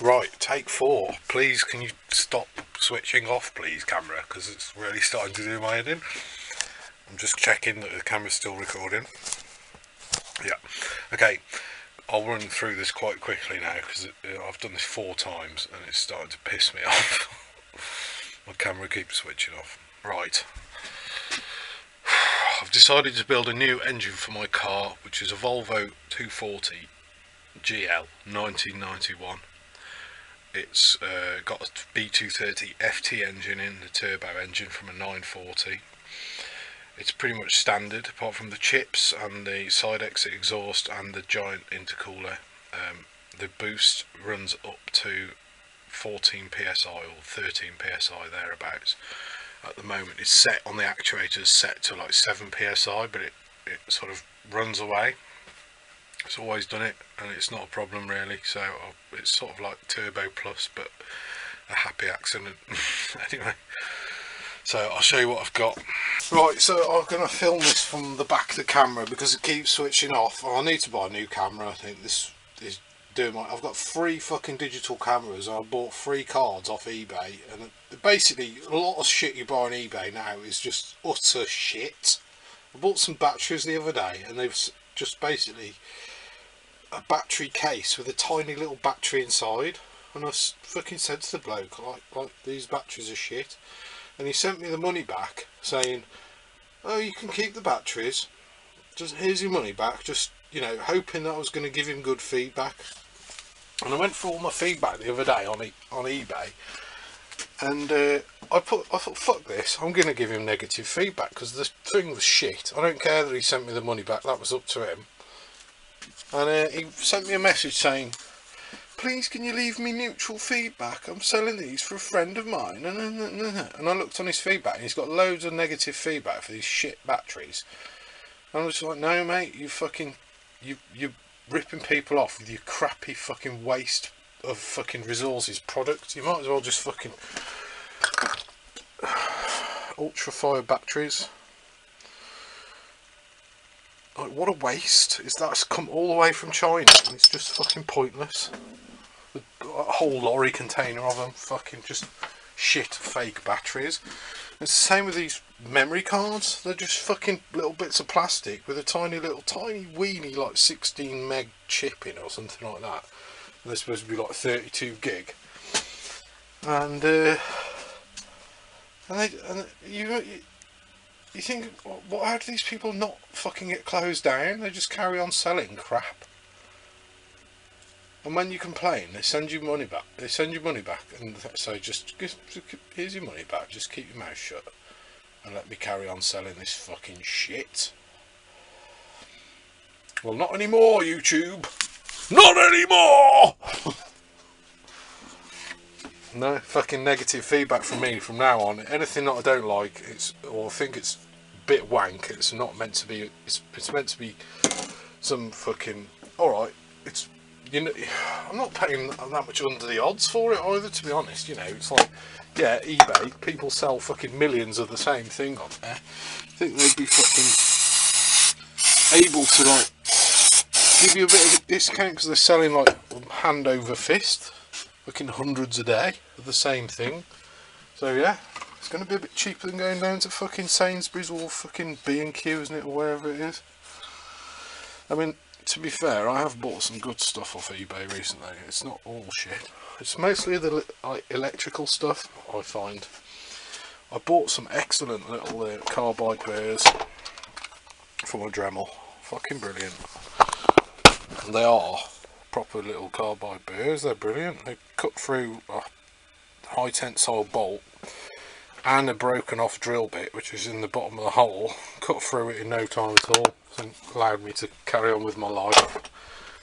Right, take 4. Please, can you stop switching off, please, camera? Because it's really starting to do my head in. I'm just checking that the camera's still recording. Yeah. Okay, I'll run through this quite quickly now because I've done this 4 times and it's starting to piss me off. My camera keeps switching off. Right. I've decided to build a new engine for my car, which is a Volvo 240 GL 1991. It's got a b230ft engine in, the turbo engine from a 940. It's pretty much standard apart from the chips and the side exit exhaust and the giant intercooler. The boost runs up to 14 psi or 13 psi thereabouts. At the moment it's set on the actuators, set to like 7 psi, but it sort of runs away. It's always done it and it's not a problem really, so it's sort of like turbo plus but a happy accident. Anyway, so I'll show you what I've got. Right, so I'm going to film this from the back of the camera because it keeps switching off. I need to buy a new camera. I think this is doing my... I've got 3 fucking digital cameras. I bought 3 cards off eBay, and basically a lot of shit you buy on eBay now is just utter shit. I bought some batteries the other day and they've just basically a battery case with a tiny little battery inside, and I fucking said to the bloke like these batteries are shit, and he sent me the money back saying, oh, you can keep the batteries, just here's your money back, just, you know, hoping that I was going to give him good feedback. And I went through all my feedback the other day on eBay, and I thought, fuck this, I'm going to give him negative feedback because this thing was shit. I don't care that he sent me the money back, that was up to him. And he sent me a message saying, please can you leave me neutral feedback, I'm selling these for a friend of mine. And I looked on his feedback and he's got loads of negative feedback for these shit batteries. And I was like, no mate, you're ripping people off with your crappy fucking waste of fucking resources product. You might as well just fucking ultra-fire batteries. Like, what a waste. Is that's come all the way from China and it's just fucking pointless. A whole lorry container of them, fucking just shit fake batteries. It's the same with these memory cards. They're just fucking little bits of plastic with a tiny weeny like 16 meg chip in or something like that. And they're supposed to be like 32 gig. And you think, what? How do these people not fucking get closed down? They just carry on selling crap. And when you complain, they send you money back. They send you money back and say, just here's your money back. Just keep your mouth shut and let me carry on selling this fucking shit. Well, not anymore, YouTube. Not anymore. No fucking negative feedback from me from now on. Anything that I don't like, or think it's a bit wank, it's not meant to be. It's meant to be some fucking. All right, it's. You know, I'm not paying that much under the odds for it either, to be honest. You know, it's like, yeah, eBay, people sell fucking millions of the same thing on there. I think they'd be fucking able to like give you a bit of a discount because they're selling like hand over fist, fucking hundreds a day of the same thing. So yeah, it's going to be a bit cheaper than going down to fucking Sainsbury's or fucking B&Q, isn't it, or wherever it is. I mean, to be fair, I have bought some good stuff off eBay recently. It's not all shit. It's mostly the electrical stuff, I find. I bought some excellent little carbide burrs for my Dremel. Fucking brilliant. And they are proper little carbide burrs. They're brilliant. They cut through a high tensile bolt and a broken off drill bit, which is in the bottom of the hole. Cut through it in no time at all. And allowed me to carry on with my life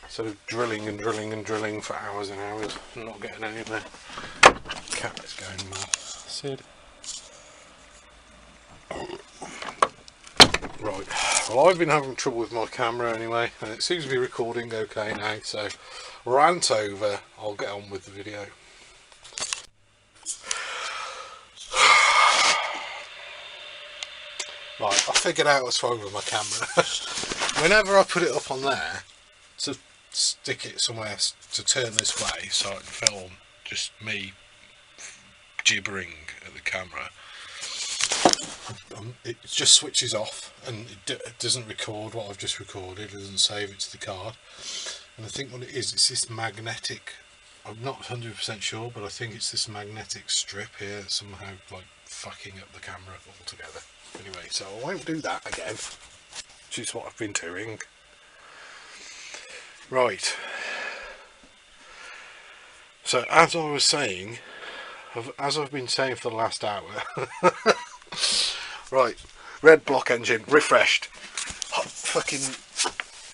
instead of drilling and drilling and drilling for hours and hours and not getting anywhere. Cat is going mad. Sid. Right, well, I've been having trouble with my camera anyway, and it seems to be recording okay now, so rant over, I'll get on with the video. Right, I figured out what's wrong with my camera. Whenever I put it up on there to stick it somewhere to turn this way so I can film just me gibbering at the camera. It just switches off and it doesn't record what I've just recorded. It doesn't save it to the card. And I think what it is, it's this magnetic, I'm not 100% sure, but I think it's this magnetic strip here that's somehow like fucking up the camera altogether. Anyway, so I won't do that again, which is what I've been doing. Right, so as I was saying, as I've been saying for the last hour, right, red block engine, refreshed, fucking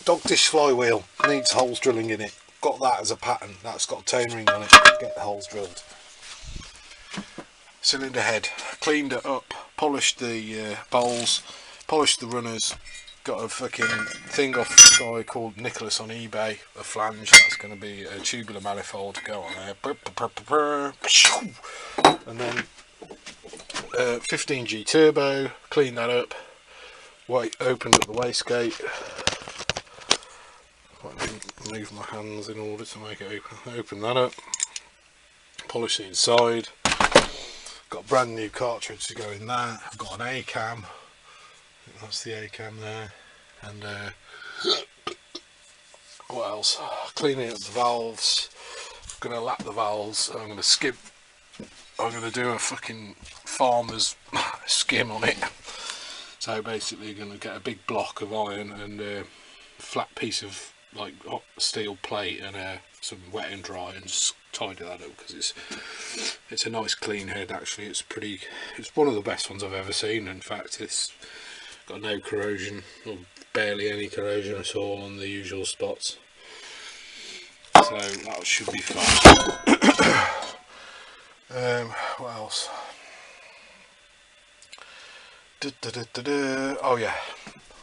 dog dish flywheel, needs holes drilling in it, got that as a pattern, that's got a tone ring on it, get the holes drilled. Cylinder head, cleaned it up, polished the bowls, polished the runners, got a fucking thing off a guy called Nicholas on eBay, a flange, that's going to be a tubular manifold to go on there, and then 15G turbo, cleaned that up, opened up the wastegate, move my hands in order to make it open that up, polish the inside, got a brand new cartridge to go in there, I've got an A-cam, that's the A-cam there, and what else, cleaning up the valves, I'm going to lap the valves, I'm going to skip, I'm going to do a fucking farmer's skim on it. So basically you're going to get a big block of iron and a flat piece of like hot steel plate and some wet and dry, and just tidy that up, because it's a nice clean head actually. It's one of the best ones I've ever seen. In fact, it's got no corrosion, or barely any corrosion at all on the usual spots, so that should be fine. What else? Oh yeah,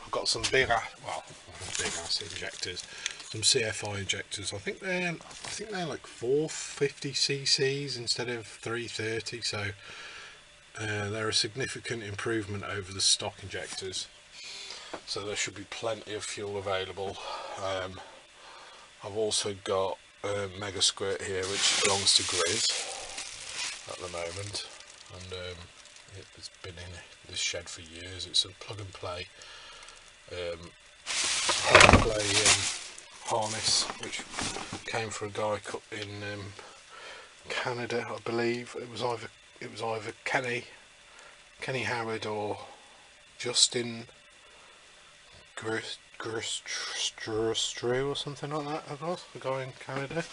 I've got some big ass injectors, some CFI injectors. I think they're like 450 cc's instead of 330, so they're a significant improvement over the stock injectors, so there should be plenty of fuel available. I've also got a Mega Squirt here which belongs to Grizz at the moment, and it's been in this shed for years. It's a plug and play harness which came for a guy in Canada, I believe. It was either Kenny Howard or Justin Gristrew or something like that. It was a guy in Canada.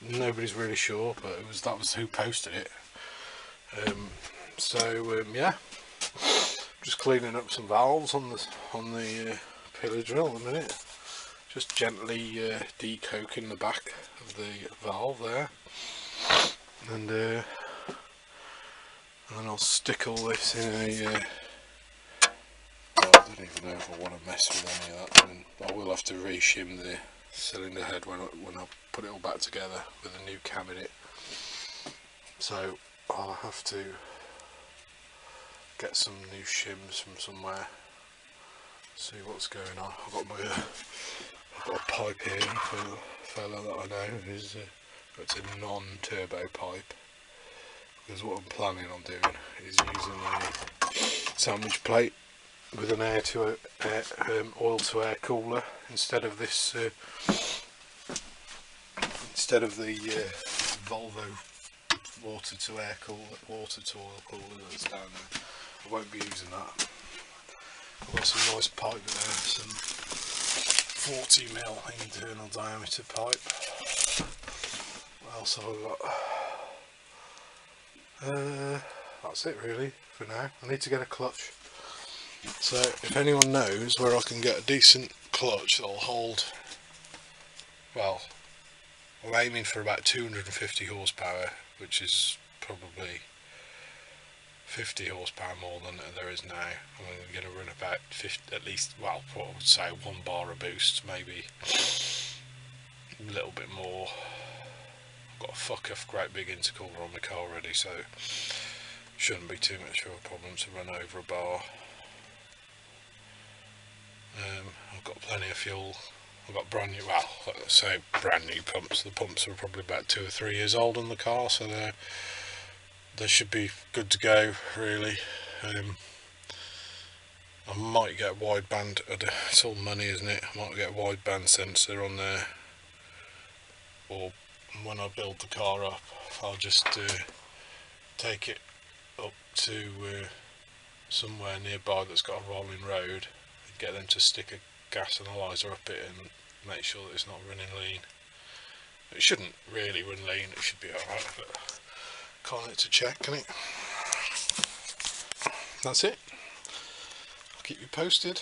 Nobody's really sure, but that was who posted it. Yeah, just cleaning up some valves on the pillar drill at the minute. Just gently decoking the back of the valve there, and then I'll stick all this in a. I don't even know if I want to mess with any of that. And I will have to reshim the cylinder head when I put it all back together with a new cam in it. So I'll have to get some new shims from somewhere, see what's going on. I've got a pipe here for a fella that I know who's it's a non-turbo pipe, because what I'm planning on doing is using a sandwich plate with an oil to air cooler instead of this Volvo water to oil cooler that's down there. I won't be using that. I've got some nice pipe there, some 40mm internal diameter pipe. What else have I got? That's it really for now. I need to get a clutch. So if anyone knows where I can get a decent clutch that'll hold, well, I'm aiming for about 250 horsepower, which is probably 50 horsepower more than there is now. I'm going to run about 50, at least, well, what I would say 1 bar of boost, maybe a little bit more. I've got a fuck off great big intercooler on my car already, so shouldn't be too much of a problem to run over a bar. I've got plenty of fuel I've got brand new, well, let's say brand new pumps. The pumps are probably about 2 or 3 years old on the car, so they should be good to go, really. I might get wideband. It's all money, isn't it? I might get a wideband sensor on there, or when I build the car up, I'll just take it up to somewhere nearby that's got a rolling road and get them to stick a gas analyzer up it and make sure that it's not running lean. It shouldn't really run lean, it should be alright, but can't hurt to check, can it? That's it. I'll keep you posted.